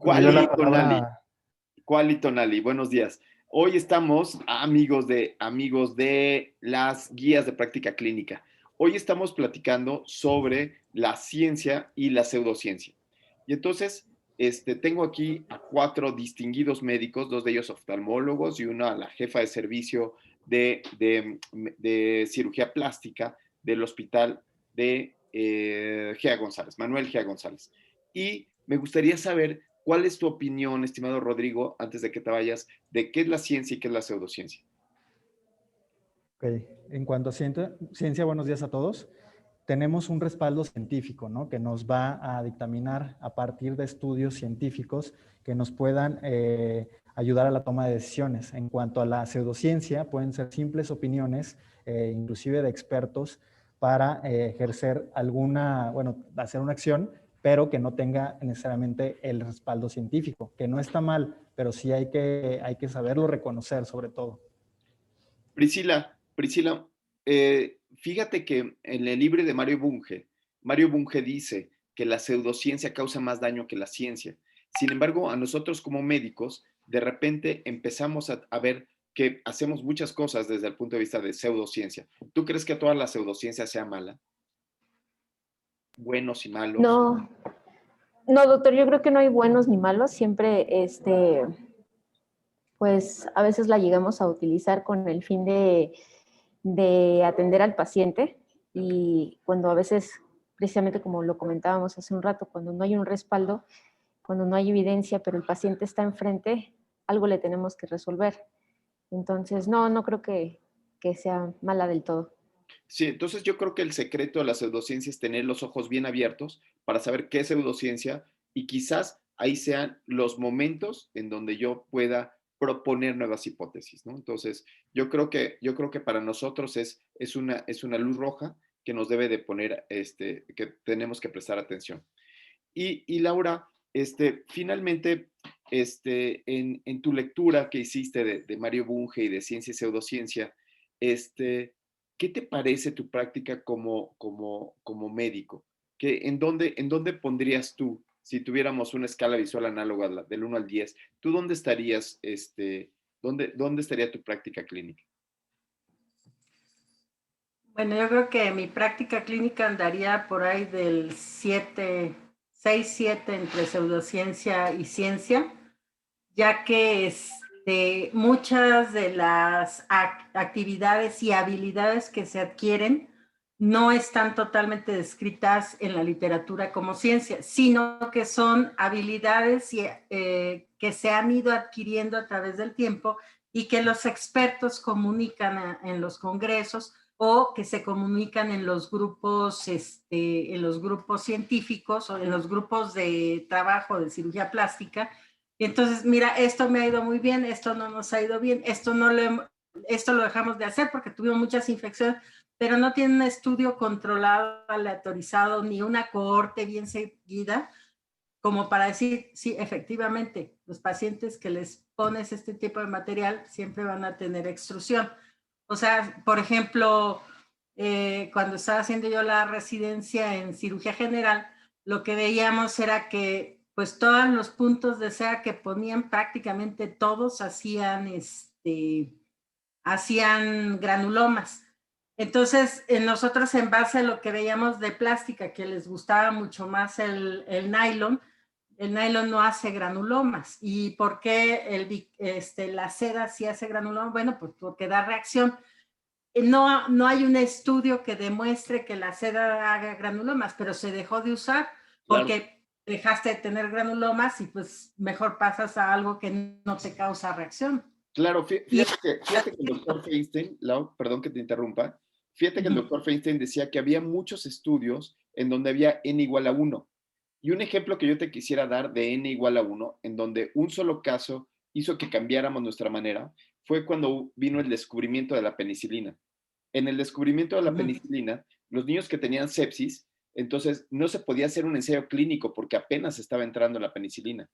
Doy la Quali Tonali, palabra. Quali Tonali, buenos días. Hoy estamos amigos de las guías de práctica clínica. Hoy estamos platicando sobre la ciencia y la pseudociencia. Y entonces, tengo aquí a 4 distinguidos médicos, 2 de ellos oftalmólogos y una la jefa de servicio de cirugía plástica del hospital de Gea González, Manuel Gea González. Y me gustaría saber cuál es tu opinión, estimado Rodrigo, antes de que te vayas, de qué es la ciencia y qué es la pseudociencia. Ok. En cuanto a ciencia, buenos días a todos. Tenemos un respaldo científico, ¿no? Que nos va a dictaminar a partir de estudios científicos que nos puedan ayudar a la toma de decisiones. En cuanto a la pseudociencia, pueden ser simples opiniones, inclusive de expertos, para ejercer hacer una acción, pero que no tenga necesariamente el respaldo científico, que no está mal, pero sí hay que saberlo reconocer sobre todo. Priscila, fíjate que en el libro de Mario Bunge dice que la pseudociencia causa más daño que la ciencia. Sin embargo, a nosotros como médicos, de repente empezamos a ver que hacemos muchas cosas desde el punto de vista de pseudociencia. ¿Tú crees que toda la pseudociencia sea mala? Buenos y malos. No, no, doctor, yo creo que no hay buenos ni malos, siempre, pues a veces la llegamos a utilizar con el fin de atender al paciente y cuando a veces, precisamente como lo comentábamos hace un rato, cuando no hay un respaldo, cuando no hay evidencia, pero el paciente está enfrente, algo le tenemos que resolver. Entonces, no creo que sea mala del todo. Sí, entonces yo creo que el secreto de la pseudociencia es tener los ojos bien abiertos para saber qué es pseudociencia y quizás ahí sean los momentos en donde yo pueda proponer nuevas hipótesis, ¿no? Entonces, yo creo que para nosotros es una luz roja que nos debe de poner, que tenemos que prestar atención. Y Laura, finalmente, en tu lectura que hiciste de Mario Bunge y de ciencia y pseudociencia, ¿qué te parece tu práctica como médico? ¿En dónde pondrías tú, si tuviéramos una escala visual análoga del 1 al 10, tú dónde estarías, dónde estaría tu práctica clínica? Bueno, yo creo que mi práctica clínica andaría por ahí del 7, 6, 7 entre pseudociencia y ciencia, ya que muchas de las actividades y habilidades que se adquieren no están totalmente descritas en la literatura como ciencia, sino que son habilidades que se han ido adquiriendo a través del tiempo y que los expertos comunican en los congresos o que se comunican en los grupos científicos o en los grupos de trabajo de cirugía plástica. Y entonces, mira, esto me ha ido muy bien, esto no nos ha ido bien, esto lo dejamos de hacer porque tuvimos muchas infecciones, pero no tiene un estudio controlado, aleatorizado, ni una cohorte bien seguida, como para decir, sí, efectivamente, los pacientes que les pones este tipo de material siempre van a tener extrusión. O sea, por ejemplo, cuando estaba haciendo yo la residencia en cirugía general, lo que veíamos era que pues todos los puntos de cera que ponían prácticamente todos hacían granulomas. Entonces, nosotros en base a lo que veíamos de plástica, que les gustaba mucho más el nylon no hace granulomas. ¿Y por qué la seda sí hace granulomas? Bueno, pues porque da reacción. No hay un estudio que demuestre que la seda haga granulomas, pero se dejó de usar porque Claro. dejaste de tener granulomas y pues mejor pasas a algo que no te causa reacción. Claro, Y, fíjate que el doctor Feinstein, Lau, perdón que te interrumpa, fíjate que el doctor Feinstein decía que había muchos estudios en donde había n igual a 1. Y un ejemplo que yo te quisiera dar de n igual a 1, en donde un solo caso hizo que cambiáramos nuestra manera, fue cuando vino el descubrimiento de la penicilina. En el descubrimiento de la penicilina, los niños que tenían sepsis, entonces no se podía hacer un ensayo clínico porque apenas estaba entrando la penicilina.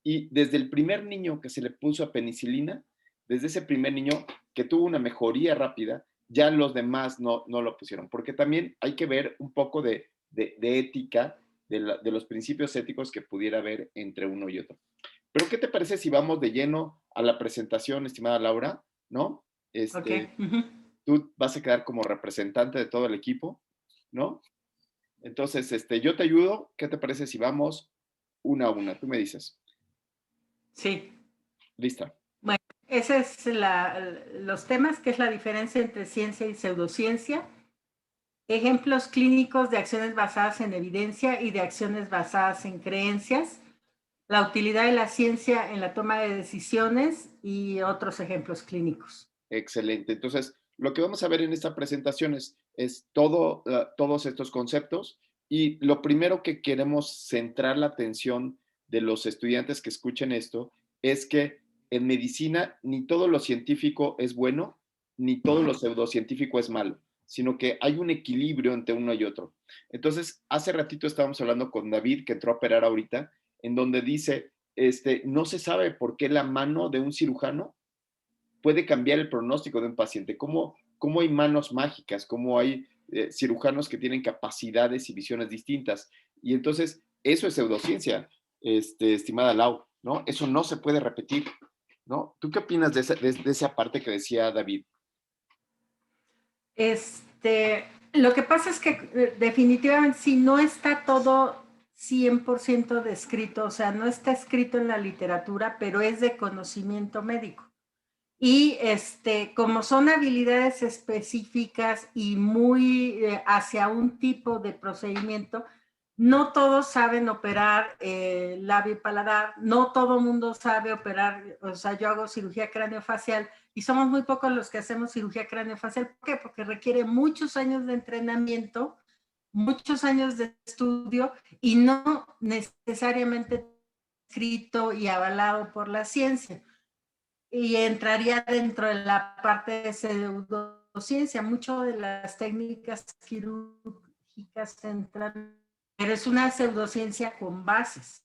Y desde el primer niño que se le puso a penicilina, desde ese primer niño que tuvo una mejoría rápida, ya los demás no lo pusieron. Porque también hay que ver un poco de ética de los principios éticos que pudiera haber entre uno y otro. Pero, ¿qué te parece si vamos de lleno a la presentación, estimada Laura? ¿No? Ok. Tú vas a quedar como representante de todo el equipo, ¿no? Entonces, yo te ayudo. ¿Qué te parece si vamos una a una? Tú me dices. Sí. Lista. Bueno, ese es los temas, que es la diferencia entre ciencia y pseudociencia. Ejemplos clínicos de acciones basadas en evidencia y de acciones basadas en creencias. La utilidad de la ciencia en la toma de decisiones y otros ejemplos clínicos. Excelente. Entonces, lo que vamos a ver en esta presentación es todos estos conceptos, y lo primero que queremos centrar la atención de los estudiantes que escuchen esto es que en medicina ni todo lo científico es bueno, ni todo lo pseudocientífico es malo, sino que hay un equilibrio entre uno y otro. Entonces, hace ratito estábamos hablando con David, que entró a operar ahorita, en donde dice, no se sabe por qué la mano de un cirujano puede cambiar el pronóstico de un paciente. ¿Cómo hay manos mágicas? ¿Cómo hay cirujanos que tienen capacidades y visiones distintas? Y entonces, eso es pseudociencia, estimada Lau, ¿no? Eso no se puede repetir, ¿no? ¿Tú qué opinas de esa parte que decía David? Lo que pasa es que definitivamente si no está todo 100% descrito, o sea, no está escrito en la literatura, pero es de conocimiento médico. Y como son habilidades específicas y muy hacia un tipo de procedimiento, no todos saben operar labio y paladar, no todo mundo sabe operar, o sea, yo hago cirugía craneofacial y somos muy pocos los que hacemos cirugía craneofacial. ¿Por qué? Porque requiere muchos años de entrenamiento, muchos años de estudio y no necesariamente escrito y avalado por la ciencia. Y entraría dentro de la parte de pseudociencia. Muchas de las técnicas quirúrgicas entran, pero es una pseudociencia con bases.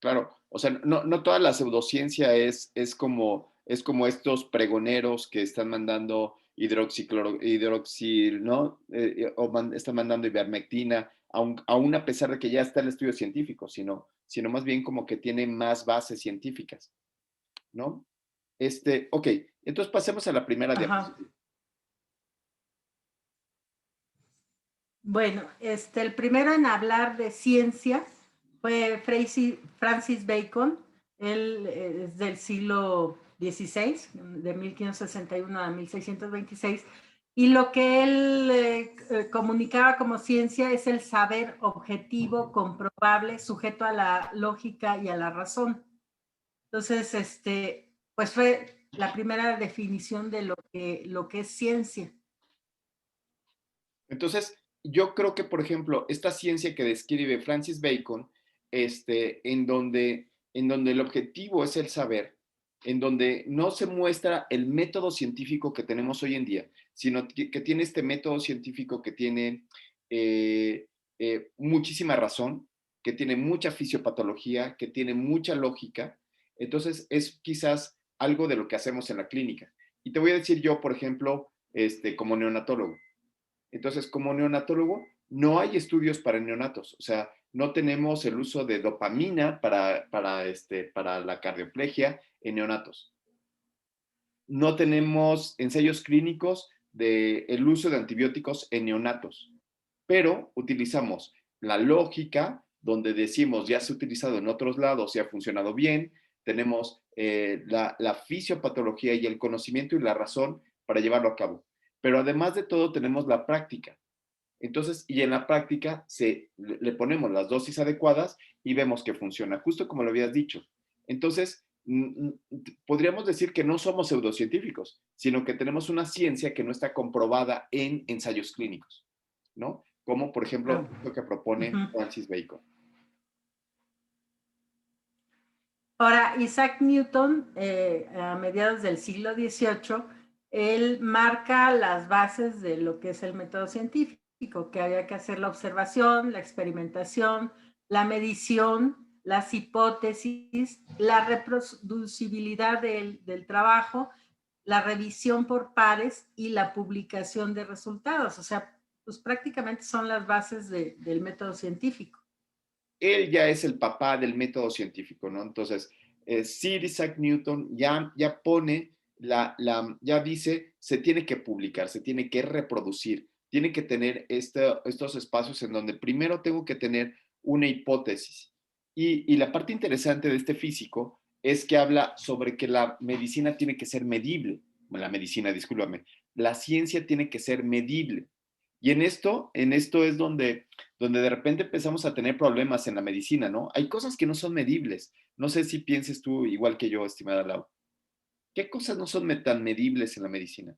Claro, o sea, no toda la pseudociencia es como estos pregoneros que están mandando hidroxil, ¿no? Están mandando ivermectina, aún a pesar de que ya está el estudio científico, sino más bien como que tiene más bases científicas, ¿no? Ok, entonces pasemos a la primera diapositiva. Bueno, el primero en hablar de ciencia fue Francis Bacon. Él es del siglo XVI, de 1561 a 1626, y lo que él comunicaba como ciencia es el saber objetivo, comprobable, sujeto a la lógica y a la razón. Entonces, pues fue la primera definición de lo que es ciencia. Entonces, yo creo que, por ejemplo, esta ciencia que describe Francis Bacon, en donde el objetivo es el saber, en donde no se muestra el método científico que tenemos hoy en día, sino que tiene este método científico que tiene muchísima razón, que tiene mucha fisiopatología, que tiene mucha lógica. Entonces, es quizás algo de lo que hacemos en la clínica. Y te voy a decir yo, por ejemplo, como neonatólogo. Entonces, como neonatólogo, no hay estudios para neonatos. O sea, no tenemos el uso de dopamina para la cardioplegia en neonatos. No tenemos ensayos clínicos del uso de antibióticos en neonatos, pero utilizamos la lógica, donde decimos ya se ha utilizado en otros lados y ha funcionado bien. Tenemos la fisiopatología y el conocimiento y la razón para llevarlo a cabo. Pero además de todo, tenemos la práctica. Entonces, y en la práctica le ponemos las dosis adecuadas y vemos que funciona, justo como lo habías dicho. Entonces, podríamos decir que no somos pseudocientíficos, sino que tenemos una ciencia que no está comprobada en ensayos clínicos, ¿no? Como, por ejemplo, lo que propone Francis Bacon. Ahora, Isaac Newton, a mediados del siglo XVIII, él marca las bases de lo que es el método científico, que había que hacer la observación, la experimentación, la medición, las hipótesis, la reproducibilidad del trabajo, la revisión por pares y la publicación de resultados. O sea, pues prácticamente son las bases del método científico. Él ya es el papá del método científico, ¿no? Entonces, Sir Isaac Newton ya pone, ya dice, se tiene que publicar, se tiene que reproducir, tiene que tener estos espacios en donde primero tengo que tener una hipótesis. Y la parte interesante de este físico es que habla sobre que la medicina tiene que ser medible. La medicina, discúlpame, la ciencia tiene que ser medible. Y en esto es donde de repente empezamos a tener problemas en la medicina, ¿no? Hay cosas que no son medibles. No sé si pienses tú igual que yo, estimada Lau. ¿Qué cosas no son tan medibles en la medicina?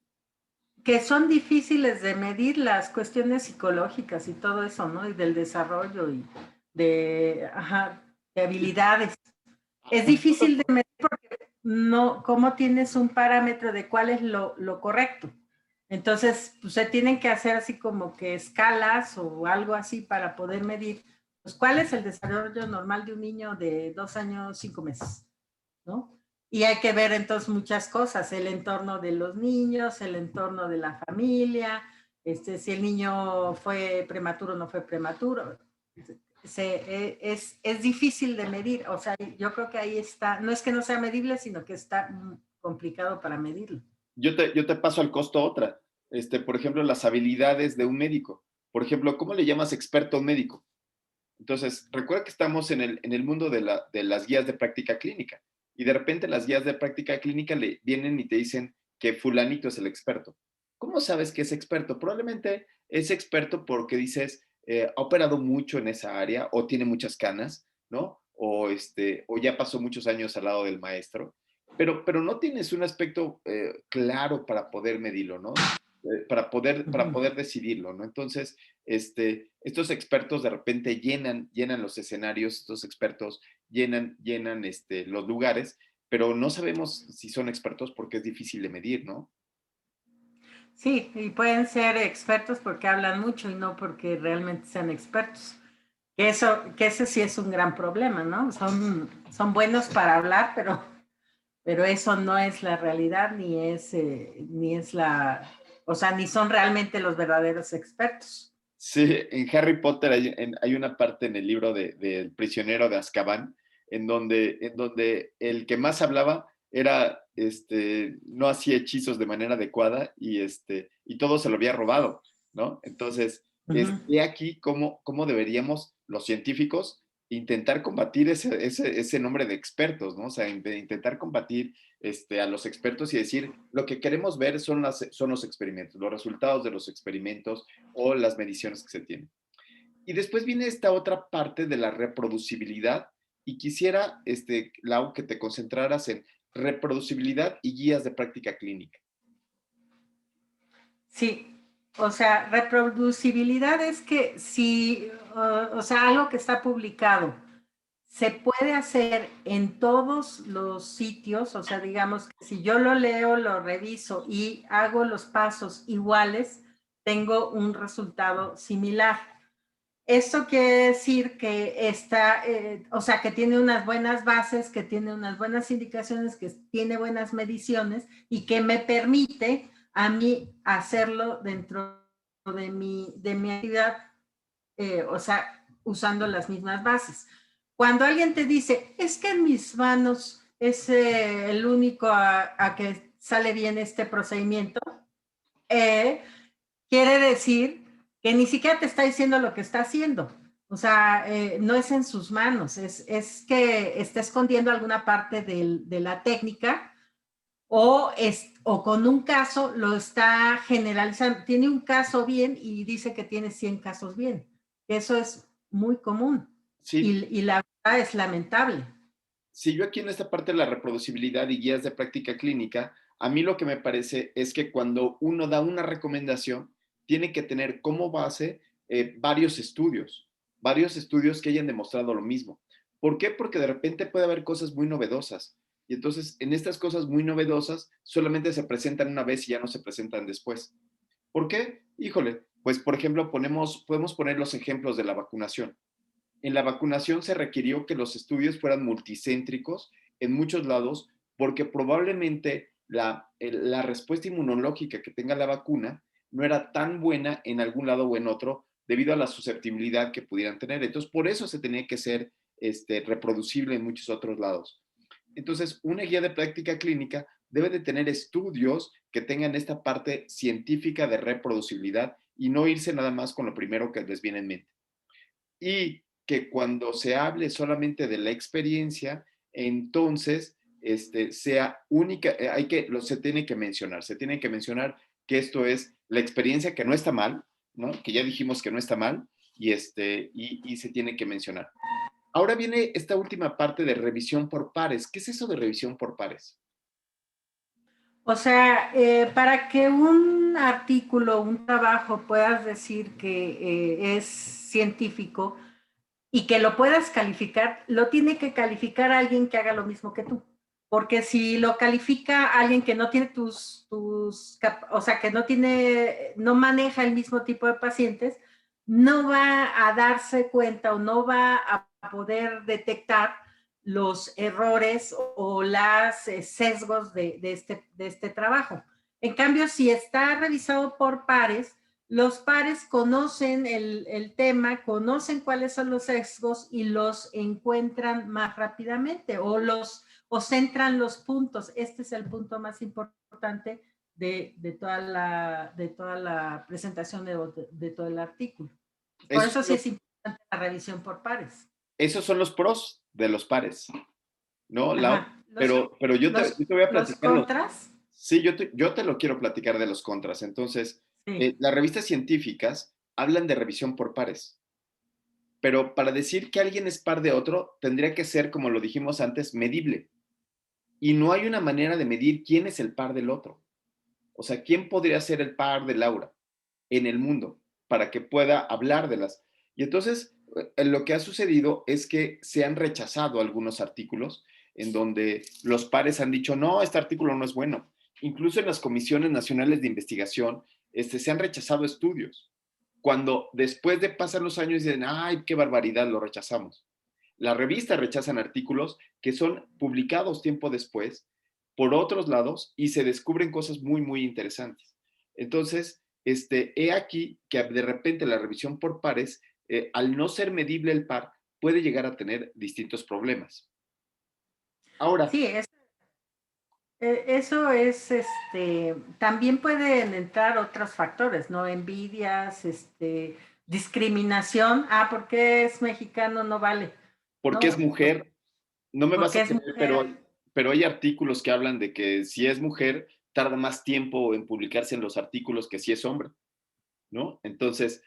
Que son difíciles de medir, las cuestiones psicológicas y todo eso, ¿no? Y del desarrollo y de habilidades. Es difícil de medir porque no, ¿cómo tienes un parámetro de cuál es lo correcto? Entonces, pues se tienen que hacer así como que escalas o algo así para poder medir, pues cuál es el desarrollo normal de un niño de 2 años, 5 meses, ¿no? Y hay que ver entonces muchas cosas, el entorno de los niños, el entorno de la familia, si el niño fue prematuro o no fue prematuro. Es difícil de medir, o sea, yo creo que ahí está, no es que no sea medible, sino que está complicado para medirlo. Yo te paso al costo otra. Por ejemplo, las habilidades de un médico. Por ejemplo, ¿cómo le llamas experto a un médico? Entonces, recuerda que estamos en el mundo de las guías de práctica clínica. Y de repente las guías de práctica clínica le vienen y te dicen que fulanito es el experto. ¿Cómo sabes que es experto? Probablemente es experto porque dices, ha operado mucho en esa área o tiene muchas canas, ¿no? O ya pasó muchos años al lado del maestro, pero no tienes un aspecto claro para poder medirlo, ¿no? Para poder decidirlo, ¿no? Entonces, estos expertos de repente llenan los escenarios, estos expertos llenan los lugares, pero no sabemos si son expertos porque es difícil de medir, ¿no? Sí, y pueden ser expertos porque hablan mucho y no porque realmente sean expertos. Que ese sí es un gran problema, ¿no? Son buenos para hablar, pero eso no es la realidad, ni es o sea, ni son realmente los verdaderos expertos. Sí, en Harry Potter hay una parte en el libro del prisionero de Azkaban en donde el que más hablaba era, no hacía hechizos de manera adecuada y todo se lo había robado, ¿no? Entonces, he aquí cómo deberíamos los científicos intentar combatir ese nombre de expertos, ¿no? O sea, intentar combatir a los expertos y decir, lo que queremos ver son los experimentos, los resultados de los experimentos o las mediciones que se tienen. Y después viene esta otra parte de la reproducibilidad y quisiera, Lau, que te concentraras en reproducibilidad y guías de práctica clínica. Sí, o sea, reproducibilidad es que si, o sea, algo que está publicado se puede hacer en todos los sitios, o sea, digamos que si yo lo leo, lo reviso y hago los pasos iguales, tengo un resultado similar. Esto quiere decir que está, o sea, que tiene unas buenas bases, que tiene unas buenas indicaciones, que tiene buenas mediciones y que me permite a mí hacerlo dentro de mi actividad, o sea, usando las mismas bases. Cuando alguien te dice, es que en mis manos es el único a que sale bien este procedimiento, quiere decir que ni siquiera te está diciendo lo que está haciendo. O sea, no es en sus manos, es que está escondiendo alguna parte de la técnica o con un caso lo está generalizando. Tiene un caso bien y dice que tiene 100 casos bien. Eso es muy común. Sí. Y la verdad es lamentable. Si yo aquí en esta parte de la reproducibilidad y guías de práctica clínica, a mí lo que me parece es que cuando uno da una recomendación, tiene que tener como base varios estudios que hayan demostrado lo mismo. ¿Por qué? Porque de repente puede haber cosas muy novedosas. Y entonces, en estas cosas muy novedosas, solamente se presentan una vez y ya no se presentan después. ¿Por qué? Híjole, pues por ejemplo, podemos poner los ejemplos de la vacunación. En la vacunación se requirió que los estudios fueran multicéntricos en muchos lados porque probablemente la respuesta inmunológica que tenga la vacuna no era tan buena en algún lado o en otro debido a la susceptibilidad que pudieran tener. Entonces, por eso se tenía que ser reproducible en muchos otros lados. Entonces, una guía de práctica clínica debe de tener estudios que tengan esta parte científica de reproducibilidad y no irse nada más con lo primero que les viene en mente. Y que cuando se hable solamente de la experiencia, entonces sea única, se tiene que mencionar que esto es la experiencia que no está mal, ¿no? Que ya dijimos que no está mal y se tiene que mencionar. Ahora viene esta última parte de revisión por pares. ¿Qué es eso de revisión por pares? O sea, para que un artículo, un trabajo puedas decir que es científico y que lo puedas calificar, lo tiene que calificar alguien que haga lo mismo que tú. Porque si lo califica alguien que no tiene o sea, que no maneja el mismo tipo de pacientes, no va a darse cuenta o no va a poder detectar los errores o las sesgos de este trabajo. En cambio, si está revisado por pares, los pares conocen el tema, conocen cuáles son los sesgos y los encuentran más rápidamente o centran los puntos. Este es el punto más importante de toda la presentación de todo el artículo. Por eso sí es importante la revisión por pares. Esos son los pros de los pares, ¿no? Ajá, pero yo te voy a platicar. ¿Los contras? Sí, yo te lo quiero platicar de los contras. Entonces, Sí. las revistas científicas hablan de revisión por pares, pero para decir que alguien es par de otro, tendría que ser, como lo dijimos antes, medible. Y no hay una manera de medir quién es el par del otro. O sea, ¿quién podría ser el par de Laura en el mundo para que pueda hablar de las? Y entonces, lo que ha sucedido es que se han rechazado algunos artículos en donde los pares han dicho, no, este artículo no es bueno. Incluso en las comisiones nacionales de investigación, se han rechazado estudios. Cuando después de pasar los años dicen, ay, qué barbaridad, lo rechazamos. Las revistas rechazan artículos que son publicados tiempo después por otros lados y se descubren cosas muy, muy interesantes. Entonces, he aquí que de repente la revisión por pares, al no ser medible el par, puede llegar a tener distintos problemas. Ahora, sí, eso es, también pueden entrar otros factores, ¿no? Envidias, discriminación. Ah, ¿por qué es mexicano? No vale. porque No, es mujer, no me vas porque a es creer, mujer. pero hay artículos que hablan de que si es mujer, tarda más tiempo en publicarse en los artículos que si es hombre, ¿no? Entonces,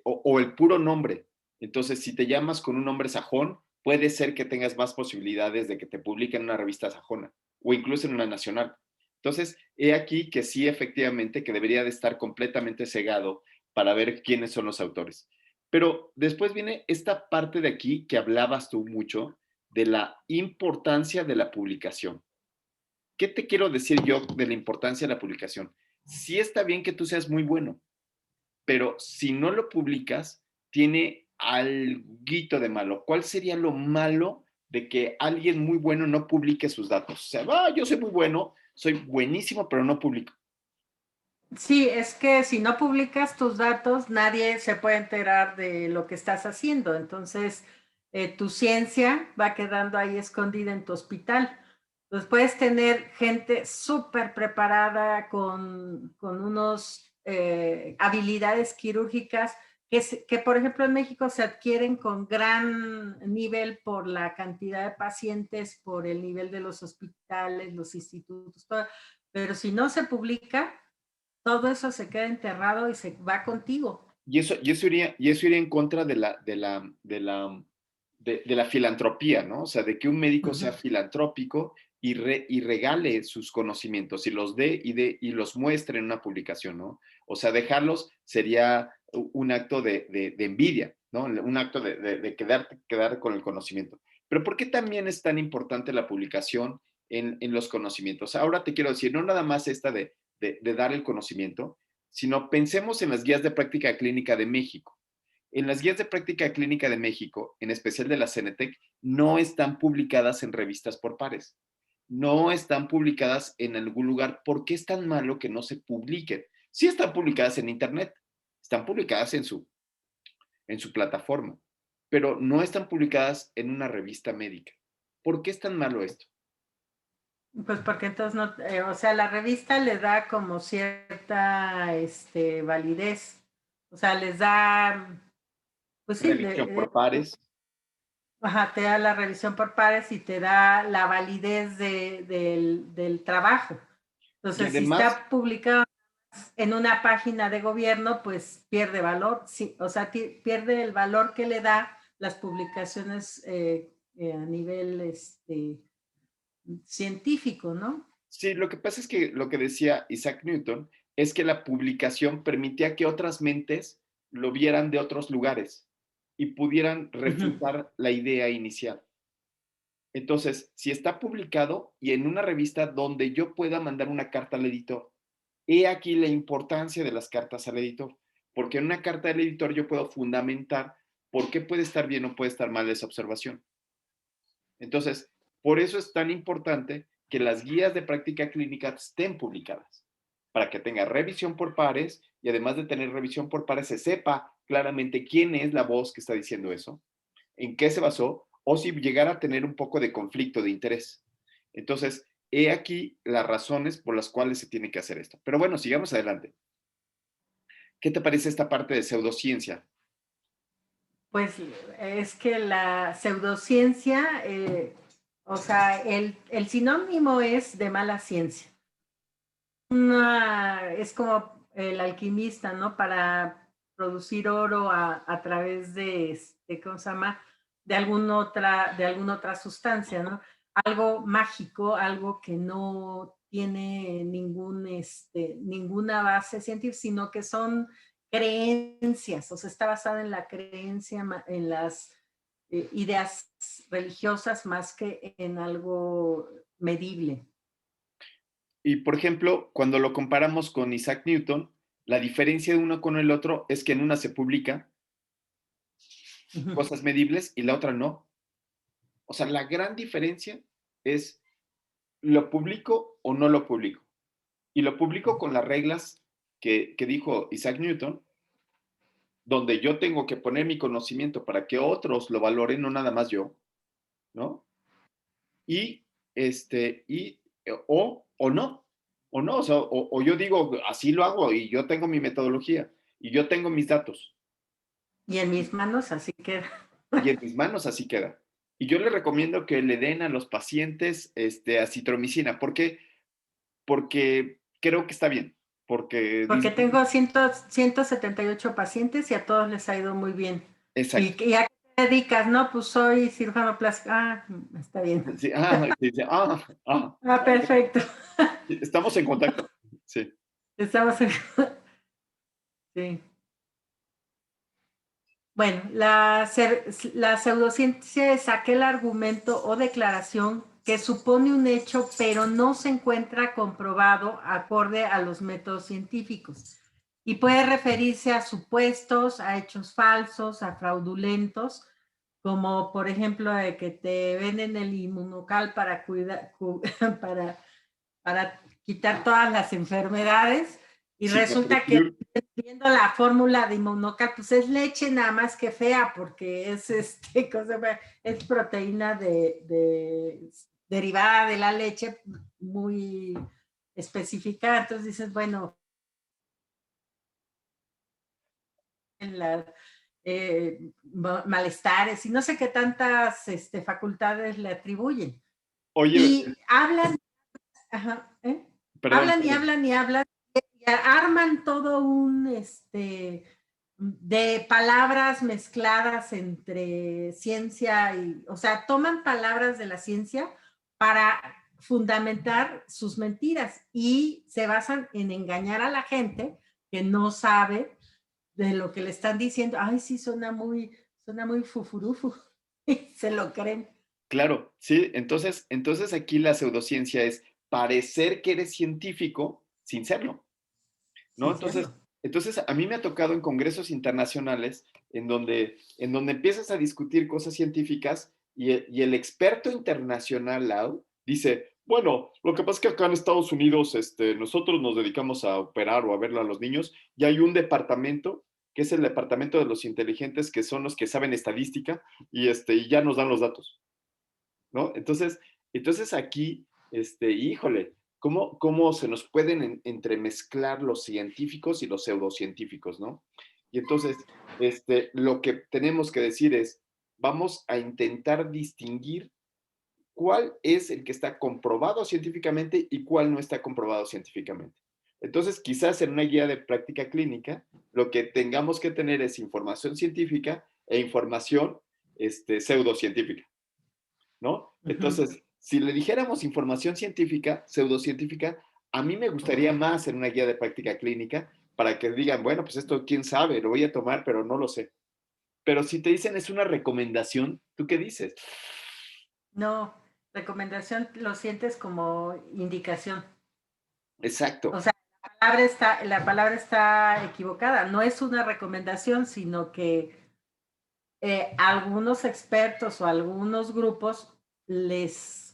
o el puro nombre. Entonces, si te llamas con un nombre sajón, puede ser que tengas más posibilidades de que te publiquen en una revista sajona o incluso en una nacional. Entonces, he aquí que sí, efectivamente, que debería de estar completamente cegado para ver quiénes son los autores. Pero después viene esta parte de aquí que hablabas tú mucho de la importancia de la publicación. ¿Qué te quiero decir yo de la importancia de la publicación? Sí está bien que tú seas muy bueno, pero si no lo publicas, tiene alguito de malo. ¿Cuál sería lo malo de que alguien muy bueno no publique sus datos? O sea, yo soy muy bueno, soy buenísimo, pero no publico. Sí, es que si no publicas tus datos, nadie se puede enterar de lo que estás haciendo. Entonces, tu ciencia va quedando ahí escondida en tu hospital. Entonces, puedes tener gente súper preparada con unos habilidades quirúrgicas que, por ejemplo, en México se adquieren con gran nivel por la cantidad de pacientes, por el nivel de los hospitales, los institutos, todo. Pero si no se publica, todo eso se queda enterrado y se va contigo. Y eso iría en contra de la filantropía, ¿no? O sea, de que un médico sea filantrópico y regale sus conocimientos y los dé y los muestre en una publicación, ¿no? O sea, dejarlos sería un acto de envidia, ¿no? Un acto de quedar con el conocimiento. Pero ¿por qué también es tan importante la publicación en los conocimientos? Ahora te quiero decir, no nada más esta de dar el conocimiento, sino pensemos en las guías de práctica clínica de México. En las guías de práctica clínica de México, en especial de la CENETEC, no están publicadas en revistas por pares. No están publicadas en algún lugar. ¿Por qué es tan malo que no se publiquen? Sí están publicadas en Internet, están publicadas en su plataforma, pero no están publicadas en una revista médica. ¿Por qué es tan malo esto? Pues porque entonces no, o sea, la revista le da como cierta validez. O sea, les da, pues sí, Revisión por pares. ajá, te da la revisión por pares y te da la validez del trabajo. Y Entonces, si además, está publicado en una página de gobierno, pues pierde valor. Sí, o sea, pierde el valor que le da las publicaciones a nivel científico, ¿no? sí, lo que pasa es que lo que decía Isaac Newton es que la publicación permitía que otras mentes lo vieran de otros lugares y pudieran refutar la idea inicial. Entonces, si está publicado y en una revista donde yo pueda mandar una carta al editor, he aquí la importancia de las cartas al editor, porque en una carta al editor yo puedo fundamentar por qué puede estar bien o puede estar mal esa observación. Entonces, por eso es tan importante que las guías de práctica clínica estén publicadas, para que tenga revisión por pares y además de tener revisión por pares se sepa claramente quién es la voz que está diciendo eso, en qué se basó o si llegara a tener un poco de conflicto de interés. Entonces, he aquí las razones por las cuales se tiene que hacer esto. Pero bueno, sigamos adelante. ¿Qué te parece esta parte de pseudociencia? Pues es que la pseudociencia, o sea, el sinónimo es de mala ciencia. Es como el alquimista, ¿no? Para producir oro a través ¿cómo se llama? De alguna otra sustancia, ¿no? Algo mágico, algo que no tiene ninguna base científica, sino que son creencias, o sea, está basada en la creencia, en las ideas religiosas más que en algo medible. Y por ejemplo, cuando lo comparamos con Isaac Newton, la diferencia de uno con el otro es que en una se publica cosas medibles y la otra no. O sea, la gran diferencia es lo publico o no lo publico. Y lo publico con las reglas que dijo Isaac Newton, donde yo tengo que poner mi conocimiento para que otros lo valoren, no nada más yo, ¿no? Y, o no, o sea, o yo digo, así lo hago y yo tengo mi metodología y yo tengo mis datos Y en mis manos, así que... y en mis manos así queda. Y yo le recomiendo que le den a los pacientes acitromicina. ¿Por qué? Porque creo que está bien. Porque Porque tengo 178 pacientes y a todos les ha ido muy bien. exacto. ¿Y a qué te dedicas? No, pues soy cirujano plástico. Ah, está bien. Sí, sí, Ah, perfecto. estamos en contacto. Sí. Estamos en... Sí. Bueno, la pseudociencia es aquel argumento o declaración que supone un hecho, pero no se encuentra comprobado acorde a los métodos científicos. Y puede referirse a supuestos, a hechos falsos, a fraudulentos, como por ejemplo de que te venden el inmunocal para para quitar todas las enfermedades y Sí, resulta que viendo la fórmula de inmunocal, pues es leche nada más que fea porque es es proteína derivada de la leche muy especificada. Entonces dices, bueno, en las malestares y no sé qué tantas facultades le atribuyen. oye, Y hablan, ajá, perdón, hablan y perdón. hablan y hablan y arman todo de palabras mezcladas entre ciencia y, o sea, toman palabras de la ciencia para fundamentar sus mentiras y se basan en engañar a la gente que no sabe de lo que le están diciendo. Ay, sí, suena muy fufurufu. Y se lo creen. Claro, sí, entonces aquí la pseudociencia es parecer que eres científico sin serlo, ¿no? Sin Entonces, serlo. entonces a mí me ha tocado en congresos internacionales en donde empiezas a discutir cosas científicas y el experto internacional, Lau, dice, Bueno, lo que pasa es que acá en Estados Unidos, nosotros nos dedicamos a operar o a verlo a los niños y hay un departamento que es el departamento de los inteligentes, que son los que saben estadística y ya nos dan los datos, ¿no? Entonces aquí, híjole, ¿cómo se nos pueden entremezclar los científicos y los pseudocientíficos, ¿no? Y entonces, lo que tenemos que decir es, vamos a intentar distinguir cuál es el que está comprobado científicamente y cuál no está comprobado científicamente. Entonces, quizás en una guía de práctica clínica, lo que tengamos que tener es información científica e información pseudocientífica, ¿no? Entonces, si le dijéramos información científica, pseudocientífica, a mí me gustaría más en una guía de práctica clínica para que digan, bueno, pues esto quién sabe, lo voy a tomar, pero no lo sé. Pero si te dicen es una recomendación, ¿tú qué dices? No, recomendación lo sientes como indicación. Exacto. O sea, la palabra está equivocada. No es una recomendación, sino que algunos expertos o algunos grupos les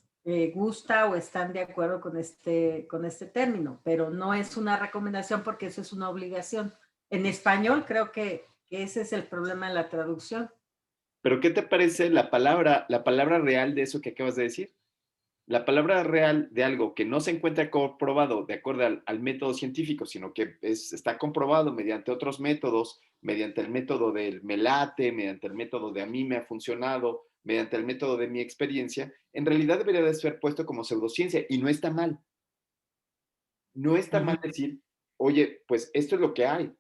gusta o están de acuerdo con este término, pero no es una recomendación porque eso es una obligación. En español creo que ese es el problema en la traducción. Pero ¿qué te parece la palabra real de eso que acabas de decir? La palabra real de algo que no se encuentra comprobado de acuerdo al método científico, sino que está comprobado mediante otros métodos, mediante el método del me late, mediante el método de a mí me ha funcionado, mediante el método de mi experiencia, en realidad debería de ser puesto como pseudociencia y no está mal. No está mal decir, oye, pues esto es lo que hay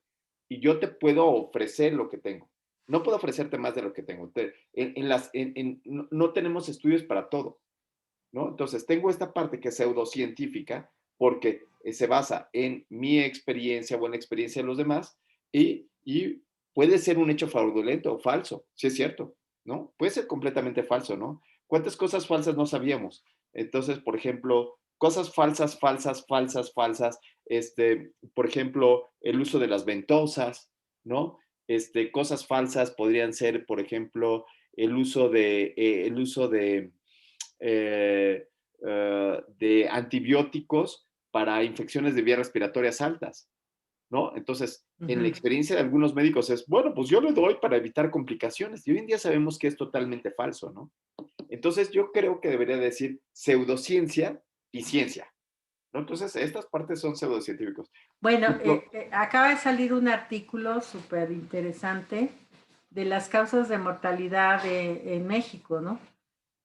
y yo te puedo ofrecer lo que tengo. No puedo ofrecerte más de lo que tengo. No tenemos estudios para todo, ¿no? Entonces, tengo esta parte que es pseudocientífica porque se basa en mi experiencia o en la experiencia de los demás y puede ser un hecho fraudulento o falso, si es cierto, ¿no? Puede ser completamente falso, ¿no? ¿Cuántas cosas falsas no sabíamos? Entonces, por ejemplo, cosas falsas, falsas, falsas, falsas, por ejemplo, el uso de las ventosas, ¿no? Cosas falsas podrían ser, por ejemplo, el uso de antibióticos para infecciones de vías respiratorias altas, ¿no? Entonces, en la experiencia de algunos médicos es, bueno, pues yo le doy para evitar complicaciones. Y hoy en día sabemos que es totalmente falso, ¿no? Entonces, yo creo que debería decir pseudociencia y ciencia, ¿no? Entonces, estas partes son pseudocientíficos. Bueno, acaba de salir un artículo súper interesante de las causas de mortalidad en México, ¿no?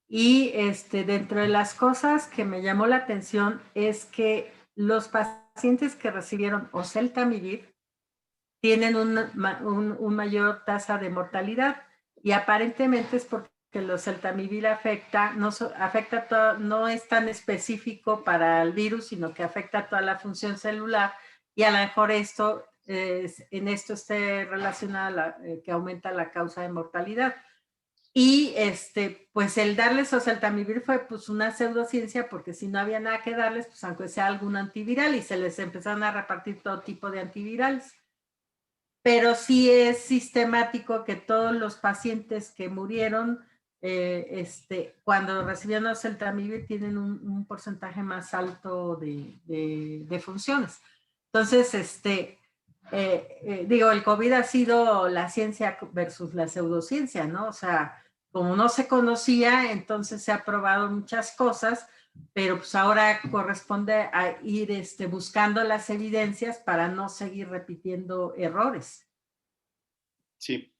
Y dentro de las cosas que me llamó la atención es que los pacientes que recibieron oseltamivir tienen un mayor tasa de mortalidad y aparentemente es porque el oseltamivir no es tan específico para el virus, sino que afecta toda la función celular y a lo mejor en esto esté relacionada que aumenta la causa de mortalidad. Y pues el darles oseltamivir fue pues una pseudociencia porque si no había nada que darles, pues aunque sea algún antiviral y se les empezaron a repartir todo tipo de antivirales. Pero sí es sistemático que todos los pacientes que murieron cuando recibían oseltamivir tienen un porcentaje más alto de funciones. Entonces, digo, el COVID ha sido la ciencia versus la pseudociencia, ¿no? O sea, como no se conocía, entonces se ha probado muchas cosas, pero pues ahora corresponde a ir buscando las evidencias para no seguir repitiendo errores. Sí.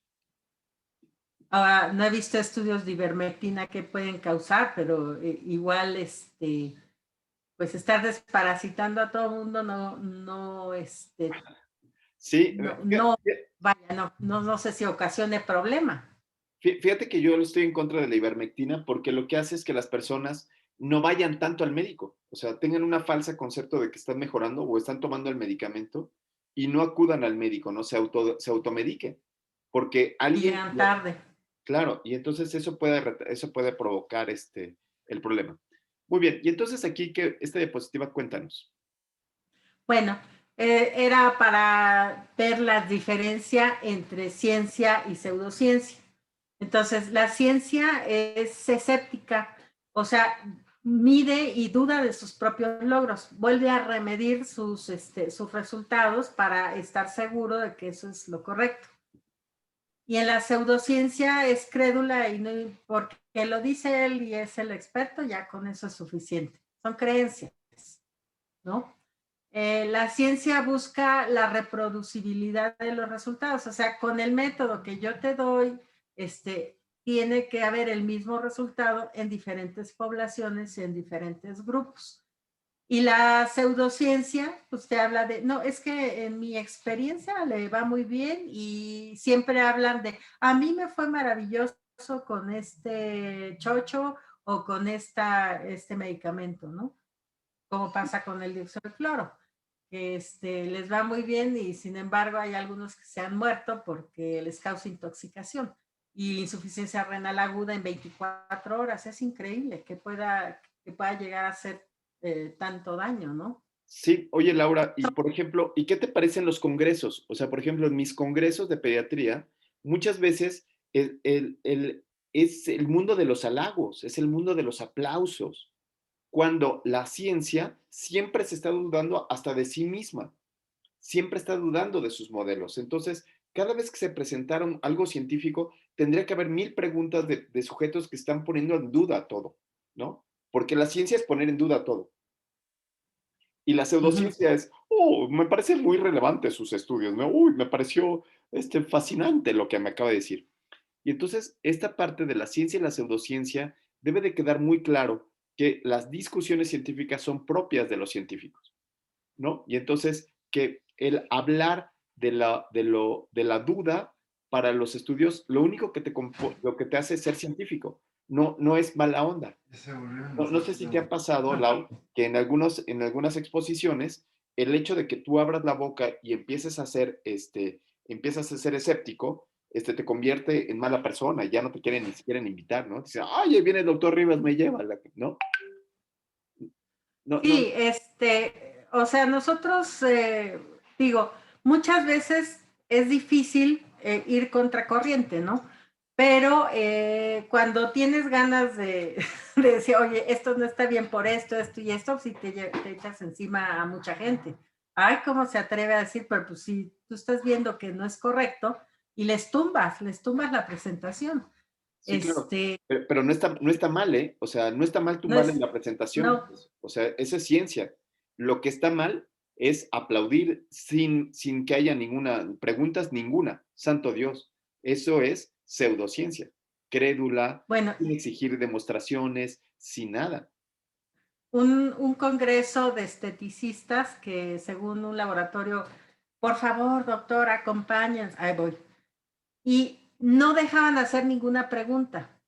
Ahora, no he visto estudios de ivermectina que pueden causar, pero igual, pues estar desparasitando a todo el mundo Sí. No sé si ocasione problema. Fíjate que yo estoy en contra de la ivermectina porque lo que hace es que las personas no vayan tanto al médico, o sea, tengan una falsa concepto de que están mejorando o están tomando el medicamento y no acudan al médico, no se automediquen, porque Y alguien... llegan tarde. Claro, y entonces eso puede provocar el problema. Muy bien, y entonces aquí, esta diapositiva, cuéntanos. Bueno, era para ver la diferencia entre ciencia y pseudociencia. Entonces, la ciencia es escéptica, o sea, mide y duda de sus propios logros, vuelve a remedir sus resultados para estar seguro de que eso es lo correcto. Y en la pseudociencia es crédula y no, porque lo dice él y es el experto, ya con eso es suficiente. Son creencias, ¿no? La ciencia busca la reproducibilidad de los resultados, o sea, con el método que yo te doy, tiene que haber el mismo resultado en diferentes poblaciones y en diferentes grupos. Y la pseudociencia, pues te habla de, no, es que en mi experiencia le va muy bien y siempre hablan de, a mí me fue maravilloso con este chocho o con este medicamento, ¿no? Como pasa con el dióxido de cloro, que les va muy bien y sin embargo hay algunos que se han muerto porque les causa intoxicación y insuficiencia renal aguda en 24 horas. Es increíble que pueda llegar a ser tanto daño, ¿no? Sí, oye Laura, y por ejemplo, ¿y qué te parecen los congresos? O sea, por ejemplo, en mis congresos de pediatría, muchas veces es el mundo de los halagos, es el mundo de los aplausos, cuando la ciencia siempre se está dudando hasta de sí misma, siempre está dudando de sus modelos. Entonces, cada vez que se presentaron algo científico, tendría que haber 1000 preguntas de sujetos que están poniendo en duda todo, ¿no? Porque la ciencia es poner en duda todo. Y la pseudociencia es, me parece muy relevante sus estudios, ¿no? Uy, me pareció fascinante lo que me acaba de decir. Y entonces, esta parte de la ciencia y la pseudociencia debe de quedar muy claro que las discusiones científicas son propias de los científicos, ¿no? Y entonces, que el hablar de la duda para los estudios, lo único que lo que te hace es ser científico, no es mala onda. No sé si te ha pasado, Lau, que en algunas exposiciones, el hecho de que tú abras la boca y empieces a ser escéptico, te convierte en mala persona, ya no te quieren ni siquiera invitar, ¿no? Dicen, ay, ahí viene el doctor Rivas, me lleva, ¿no? No, Sí, o sea, nosotros, digo, muchas veces es difícil ir contracorriente, ¿no? Pero cuando tienes ganas de decir, oye, esto no está bien por esto, esto y esto, sí te echas encima a mucha gente. Ay, ¿cómo se atreve a decir? Pero pues si tú estás viendo que no es correcto y les tumbas la presentación. sí, claro. Pero no está mal, ¿eh? O sea, no está mal No tumbarle es, la presentación. no, O sea, eso es ciencia. Lo que está mal es aplaudir sin que haya preguntas ninguna. Santo Dios. Eso es pseudociencia. Crédula, bueno, sin exigir demostraciones, sin nada. un congreso de esteticistas que según un laboratorio, por favor, doctor, acompáñenos, ahí voy. Y no dejaban hacer ninguna pregunta.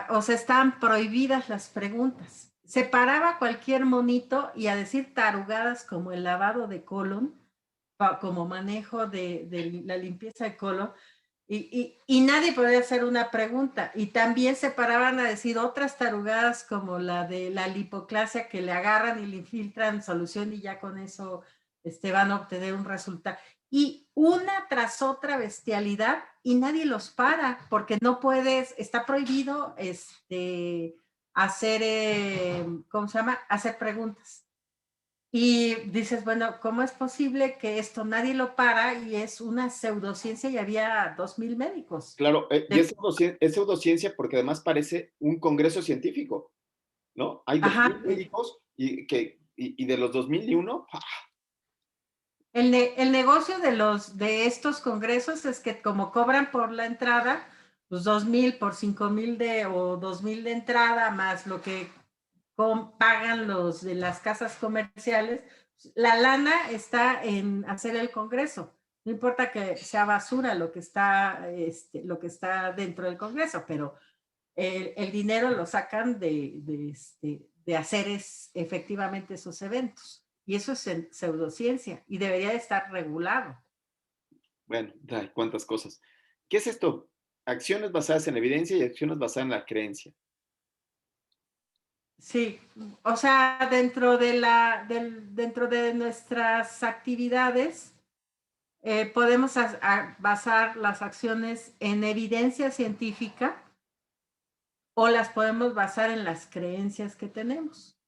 O sea, estaban prohibidas las preguntas. Se paraba cualquier monito y a decir tarugadas como el lavado de colon, como manejo de la limpieza de colon, y nadie podía hacer una pregunta. Y también se paraban a decir otras tarugadas como la de la lipoclasia, que le agarran y le infiltran solución y ya con eso van a obtener un resultado. Y una tras otra bestialidad y nadie los para porque no puedes, está prohibido hacer, ¿cómo se llama? Hacer preguntas. Y dices, bueno, ¿cómo es posible que esto nadie lo para y es una pseudociencia y había 2000 médicos? Claro, y es pseudociencia porque además parece un congreso científico, ¿no? Hay 2000 Ajá. médicos y de los 2001, El negocio de estos congresos es que como cobran por la entrada, pues 2000 por 5000 o 2000 de entrada, más lo que pagan los de las casas comerciales, la lana está en hacer el congreso. No importa que sea basura lo que está dentro del congreso, pero el dinero lo sacan de hacer efectivamente esos eventos. Y eso es pseudociencia y debería de estar regulado. bueno, ay, cuántas cosas. ¿Qué es esto? Acciones basadas en evidencia y acciones basadas en la creencia. Sí, o sea, dentro de nuestras actividades podemos basar las acciones en evidencia científica o las podemos basar en las creencias que tenemos.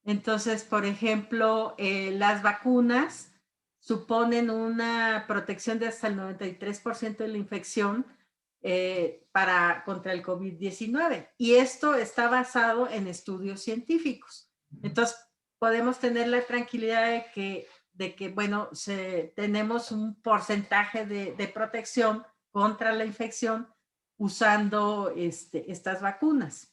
Entonces, por ejemplo, las vacunas suponen una protección de hasta el 93% de la infección contra el COVID-19. Y esto está basado en estudios científicos. Entonces, podemos tener la tranquilidad de que bueno, tenemos un porcentaje de protección contra la infección usando estas vacunas.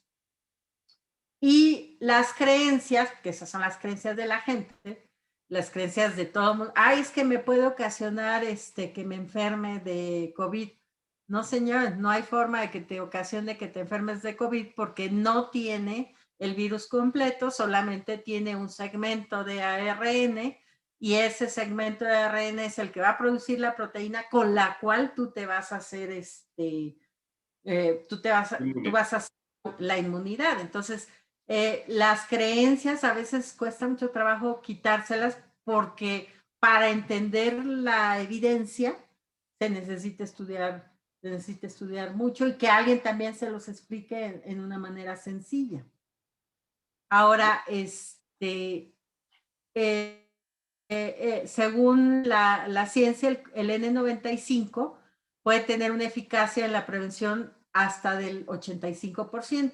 Y las creencias, que esas son las creencias de la gente, las creencias de todo el mundo, ay, es que me puede ocasionar que me enferme de COVID. No, señor, no hay forma de que te ocasione que te enfermes de COVID porque no tiene el virus completo, solamente tiene un segmento de ARN y ese segmento de ARN es el que va a producir la proteína con la cual tú te vas a hacer tú vas a hacer la inmunidad. Entonces, las creencias a veces cuesta mucho trabajo quitárselas porque para entender la evidencia se necesita estudiar mucho y que alguien también se los explique en una manera sencilla. Ahora, según la ciencia, el N95 puede tener una eficacia en la prevención hasta del 85%.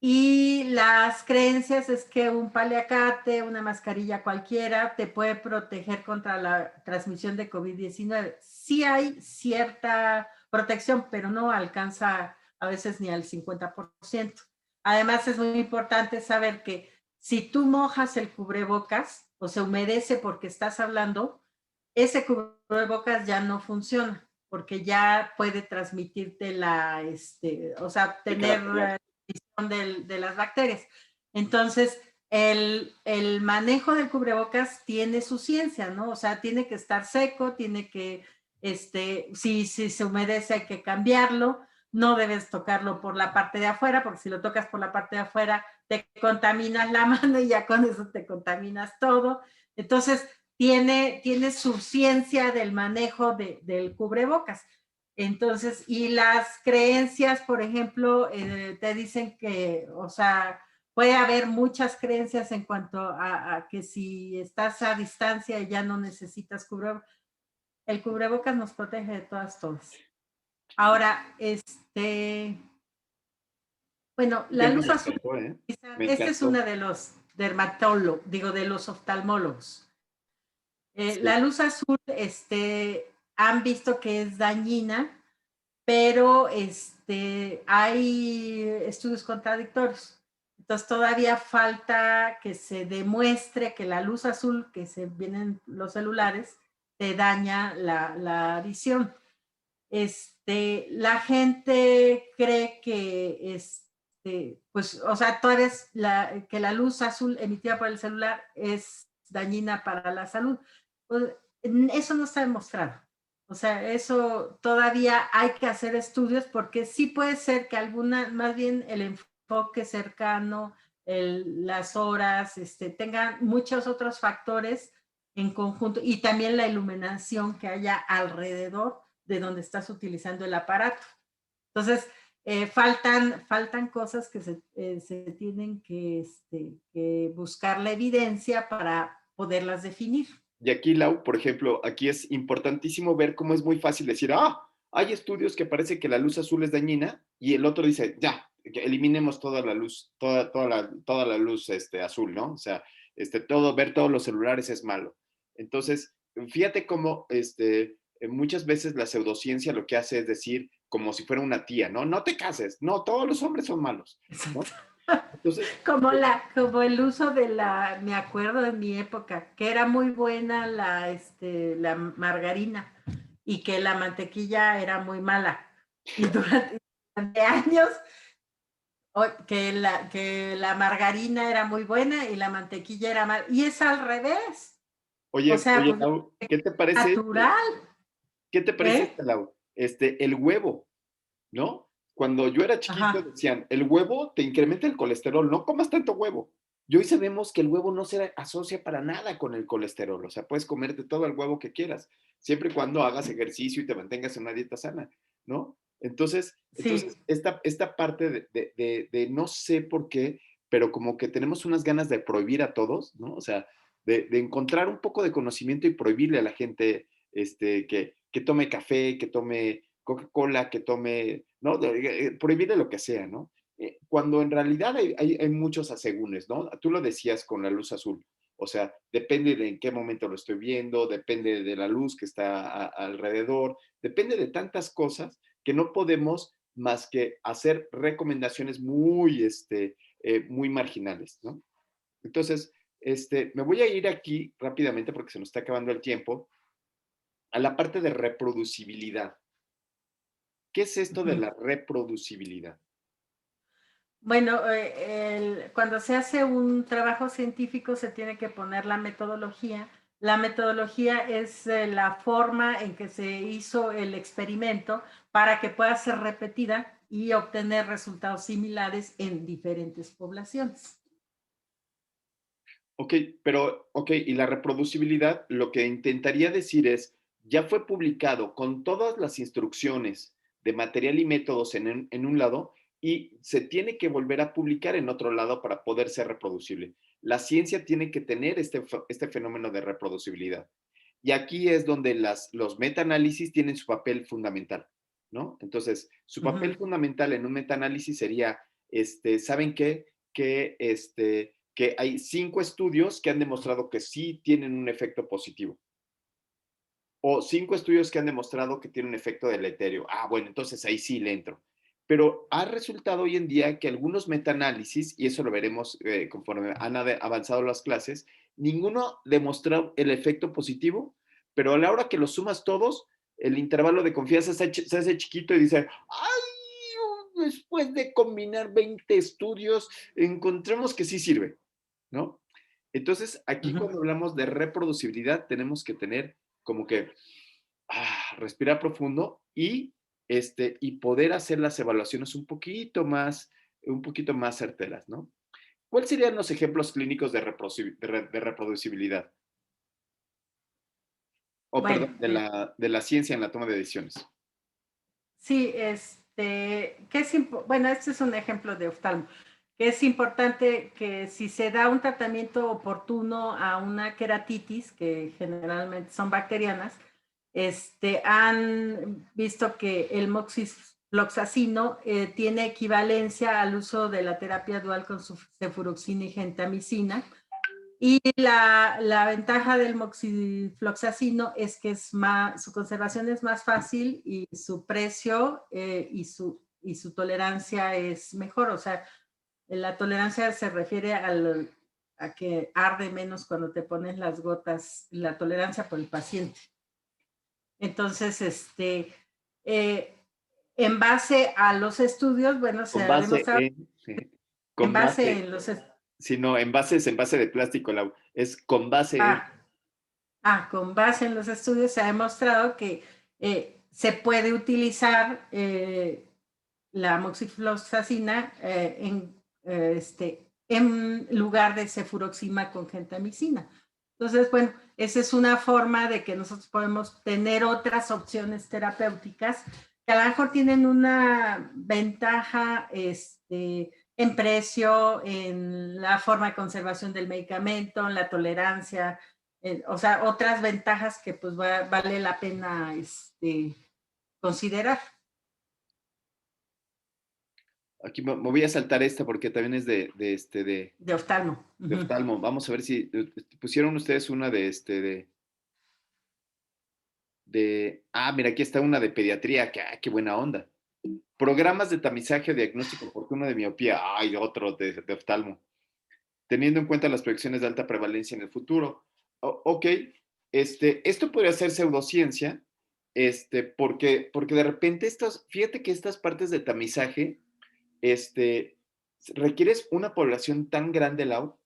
Y las creencias es que un paliacate, una mascarilla cualquiera, te puede proteger contra la transmisión de COVID-19. Sí hay cierta protección, pero no alcanza a veces ni al 50%. Además, es muy importante saber que si tú mojas el cubrebocas o se humedece porque estás hablando, ese cubrebocas ya no funciona porque ya puede transmitirte o sea, tener de las bacterias. Entonces, el manejo del cubrebocas tiene su ciencia, ¿no? O sea, tiene que estar seco, tiene que, si se humedece hay que cambiarlo, no debes tocarlo por la parte de afuera, porque si lo tocas por la parte de afuera, te contaminas la mano y ya con eso te contaminas todo. Entonces, tiene su ciencia del manejo del cubrebocas. Entonces, y las creencias, por ejemplo, te dicen que, o sea, puede haber muchas creencias en cuanto a que si estás a distancia ya no necesitas cubrebocas. El cubrebocas nos protege de todas. Ahora, bueno, la luz azul, esta es una de los dermatólogos, digo, de los oftalmólogos. Sí. La luz azul, han visto que es dañina, pero hay estudios contradictorios. Entonces todavía falta que se demuestre que la luz azul que se viene en los celulares te daña la visión. La gente cree que pues, o sea, todavía que la luz azul emitida por el celular es dañina para la salud. Pues, eso no está demostrado. O sea, eso todavía hay que hacer estudios porque sí puede ser que más bien el enfoque cercano, las horas, tengan muchos otros factores en conjunto y también la iluminación que haya alrededor de donde estás utilizando el aparato. Entonces, faltan cosas que se tienen que buscar la evidencia para poderlas definir. Y aquí, Lau, por ejemplo, aquí es importantísimo ver cómo es muy fácil decir, hay estudios que parece que la luz azul es dañina y el otro dice, ya, que eliminemos toda la luz, toda la luz azul, ¿no? O sea, ver todos los celulares es malo. Entonces, fíjate cómo muchas veces la pseudociencia lo que hace es decir, como si fuera una tía, ¿no? No te cases, no, todos los hombres son malos, ¿no? Entonces, como el uso me acuerdo de mi época, que era muy buena la margarina y que la mantequilla era muy mala. Y durante años que la margarina era muy buena y la mantequilla era mala. Y es al revés. Oye, Lau, ¿qué te parece? Natural. ¿Qué te parece, Lau? El huevo, ¿no? Cuando yo era chiquito decían, el huevo te incrementa el colesterol, no comas tanto huevo. Y hoy sabemos que el huevo no se asocia para nada con el colesterol, o sea, puedes comerte todo el huevo que quieras, siempre y cuando hagas ejercicio y te mantengas en una dieta sana, ¿no? Entonces Sí, esta parte de no sé por qué, pero como que tenemos unas ganas de prohibir a todos, ¿no? O sea, de encontrar un poco de conocimiento y prohibirle a la gente que tome café, que tome Coca-Cola, que tome, ¿no? Prohibirle lo que sea, ¿no? Cuando en realidad hay muchos asegúnes, ¿no? Tú lo decías con la luz azul. O sea, depende de en qué momento lo estoy viendo, depende de la luz que está alrededor, depende de tantas cosas que no podemos más que hacer recomendaciones muy marginales, ¿no? Entonces, me voy a ir aquí rápidamente porque se nos está acabando el tiempo, a la parte de reproducibilidad. ¿Qué es esto de ujú. la reproducibilidad? Bueno, cuando se hace un trabajo científico se tiene que poner la metodología. La metodología es la forma en que se hizo el experimento para que pueda ser repetida y obtener resultados similares en diferentes poblaciones. Ok, ok, y la reproducibilidad, lo que intentaría decir es, ya fue publicado con todas las instrucciones de material y métodos en un lado y se tiene que volver a publicar en otro lado para poder ser reproducible. La ciencia tiene que tener este fenómeno de reproducibilidad. Y aquí es donde los metaanálisis tienen su papel fundamental, ¿no? Entonces, su papel Ujú. fundamental en un metaanálisis sería, ¿saben qué? Que hay 5 estudios que han demostrado que sí tienen un efecto positivo. O 5 estudios que han demostrado que tienen un efecto deleterio. Ah, bueno, entonces ahí sí le entro. Pero ha resultado hoy en día que algunos metaanálisis, y eso lo veremos conforme han avanzado las clases, ninguno demostró el efecto positivo, pero a la hora que los sumas todos, el intervalo de confianza se hace chiquito y dice, ¡ay! Después de combinar 20 estudios, encontramos que sí sirve, ¿no? Entonces, aquí Ujú. cuando hablamos de reproducibilidad, tenemos que tener como que respirar profundo y poder hacer las evaluaciones un poquito más certeras, ¿no? ¿Cuáles serían los ejemplos clínicos de reproducibilidad? O Bueno, perdón, de la ciencia en la toma de decisiones. sí, bueno, este es un ejemplo de oftalmo, que es importante que si se da un tratamiento oportuno a una queratitis, que generalmente son bacterianas, han visto que el moxifloxacino tiene equivalencia al uso de la terapia dual con cefuroxina y gentamicina. Y la ventaja del moxifloxacino es que su conservación es más fácil y su precio y su tolerancia es mejor. O sea, la tolerancia se refiere a que arde menos cuando te pones las gotas, la tolerancia por el paciente. Entonces, eh, en base a los estudios, bueno, se Con ha base demostrado, en, en con base base, en los... si no, en base de plástico, es con base en. Ah, con base en los estudios se ha demostrado que se puede utilizar la moxifloxacina en lugar de cefuroxima con gentamicina. Entonces, bueno, esa es una forma de que nosotros podemos tener otras opciones terapéuticas que a lo mejor tienen una ventaja en precio, en la forma de conservación del medicamento, en la tolerancia, o sea, otras ventajas que pues vale la pena considerar. Aquí me voy a saltar esta porque también es De oftalmo. de Ujú. oftalmo. Vamos a ver si pusieron ustedes una mira, aquí está una de pediatría, qué buena onda. Programas de tamizaje o diagnóstico oportuno de miopía. Ay, otro de oftalmo. Teniendo en cuenta las proyecciones de alta prevalencia en el futuro. Ok, esto podría ser pseudociencia, porque de repente fíjate que estas partes de tamizaje, requieres una población tan grande, Lau,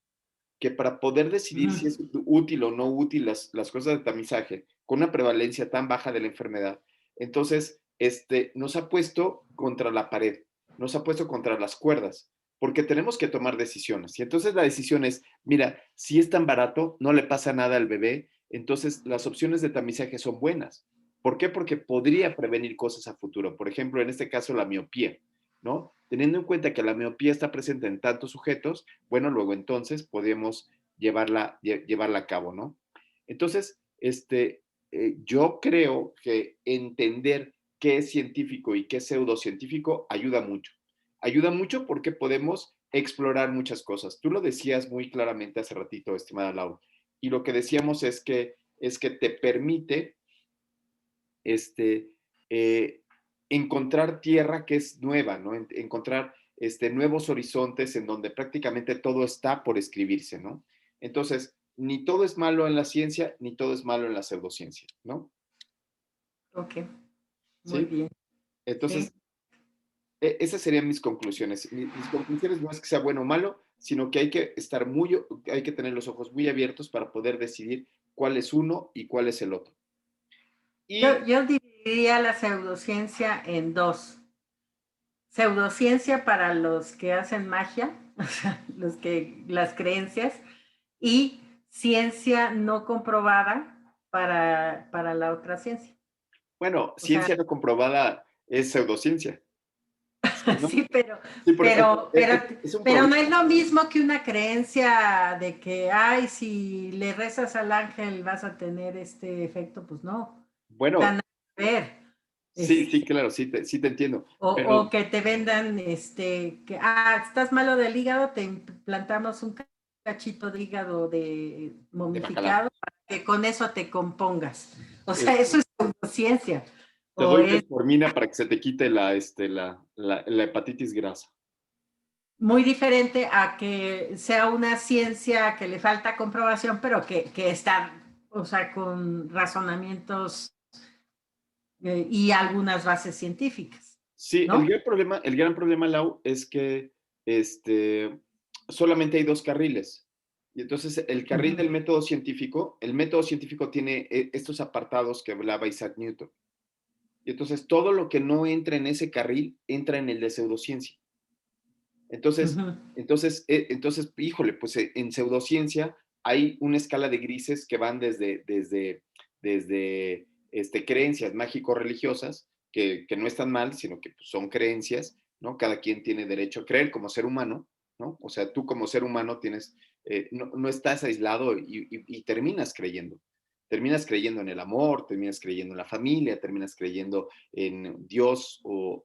que para poder decidir Ujú. si es útil o no útil las cosas de tamizaje, con una prevalencia tan baja de la enfermedad, entonces nos ha puesto contra la pared, nos ha puesto contra las cuerdas, porque tenemos que tomar decisiones. Y entonces la decisión es, mira, si es tan barato, no le pasa nada al bebé, entonces las opciones de tamizaje son buenas. ¿Por qué? Porque podría prevenir cosas a futuro. Por ejemplo, en este caso, la miopía, ¿no? Teniendo en cuenta que la miopía está presente en tantos sujetos, bueno, luego entonces podemos llevarla a cabo, ¿no? Entonces, yo creo que entender qué es científico y qué es pseudocientífico ayuda mucho. Ayuda mucho porque podemos explorar muchas cosas. Tú lo decías muy claramente hace ratito, estimada Lau, y lo que decíamos es que te permite eh, encontrar tierra que es nueva, ¿no? Encontrar nuevos horizontes en donde prácticamente todo está por escribirse, ¿no? Entonces, ni todo es malo en la ciencia, ni todo es malo en la pseudociencia, ¿no? Ok, muy ¿Sí? bien. Entonces, Sí. esas serían mis conclusiones. Mis conclusiones no es que sea bueno o malo, sino que hay que hay que tener los ojos muy abiertos para poder decidir cuál es uno y cuál es el otro. Y Yo dividiría la pseudociencia en dos. Pseudociencia para los que hacen magia, o sea, las creencias, y ciencia no comprobada para la otra ciencia. bueno, O sea, ciencia no comprobada es pseudociencia. Sí, ¿no? sí, Sí, es un pero no problema. es lo mismo que una creencia de que, ay, si le rezas al ángel vas a tener este efecto, pues no. O sea, Bueno, nada que ver. sí, Es, sí, claro, sí te entiendo. o Pero que te vendan, que, estás malo del hígado, te implantamos un cachito de hígado de bacalao. momificado para que con eso te compongas. O sea, Este, eso es pseudociencia. te O doy es metformina para que se te quite la hepatitis grasa. muy diferente a que sea una ciencia que le falta comprobación, pero que está, o sea, con razonamientos y algunas bases científicas, Sí, ¿no? el gran problema, Lau, es que este, solamente hay dos carriles. Y entonces el carril Ujú. del método científico, el método científico tiene estos apartados que hablaba Isaac Newton. Y entonces todo lo que no entra en ese carril entra en el de pseudociencia. Entonces, Ujú. híjole, pues en pseudociencia hay una escala de grises que van desde creencias mágico-religiosas, que no están mal, sino que pues, son creencias, ¿no? Cada quien tiene derecho a creer como ser humano, ¿no? O sea, tú como ser humano no estás aislado y terminas creyendo. Terminas creyendo en el amor, terminas creyendo en la familia, terminas creyendo en Dios o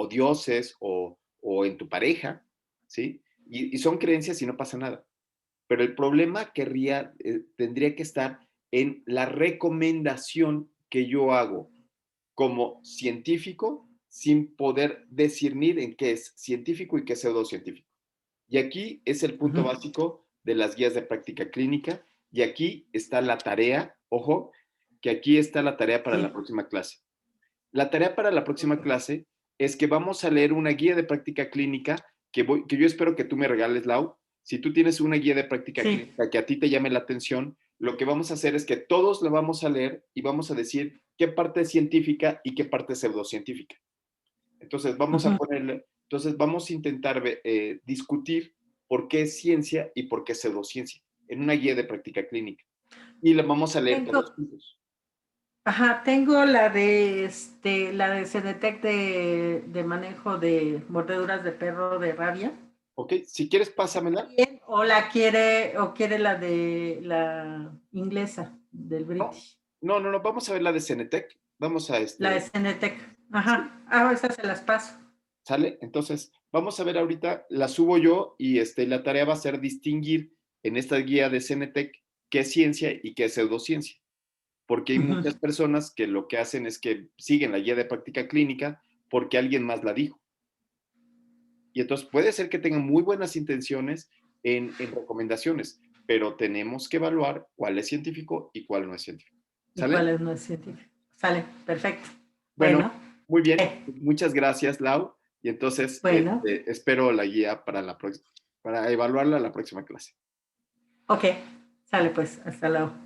dioses o en tu pareja, ¿sí? Y son creencias y no pasa nada. Pero el problema tendría que estar en la recomendación que yo hago como científico sin poder discernir en qué es científico y qué es pseudocientífico. Y aquí es el punto Ujú. básico de las guías de práctica clínica y aquí está la tarea, ojo, que aquí está la tarea para la Sí, próxima clase. La tarea para la próxima ok. clase es que vamos a leer una guía de práctica clínica que yo espero que tú me regales, Lau. Si tú tienes una guía de práctica Sí. clínica que a ti te llame la atención, lo que vamos a hacer es que todos la vamos a leer y vamos a decir qué parte es científica y qué parte es pseudocientífica. Ujú. Entonces vamos a intentar discutir por qué es ciencia y por qué es pseudociencia en una guía de práctica clínica. Y la vamos a leer Tengo, todos juntos. ajá, tengo la de Cenetec de manejo de mordeduras de perro de rabia. ¿Ok? Si quieres, pásamela. Bien, o quiere la de la inglesa, del No, British. no, vamos a ver la de Cenetec. Vamos a La de Cenetec. sí, Ajá. Esas se las paso. ¿sale? Entonces, vamos a ver ahorita, la subo yo y la tarea va a ser distinguir en esta guía de Cenetec qué es ciencia y qué es pseudociencia. Porque hay Ujú. muchas personas que lo que hacen es que siguen la guía de práctica clínica porque alguien más la dijo. Y entonces puede ser que tengan muy buenas intenciones en recomendaciones, pero tenemos que evaluar cuál es científico y cuál no es científico. ¿Y ¿Sale? cuál es no es científico? Sale, perfecto. Bueno, Bueno, muy bien. eh, Muchas gracias, Lau. Y entonces bueno, espero la guía para para evaluarla la próxima clase. ok. Sale pues, hasta luego.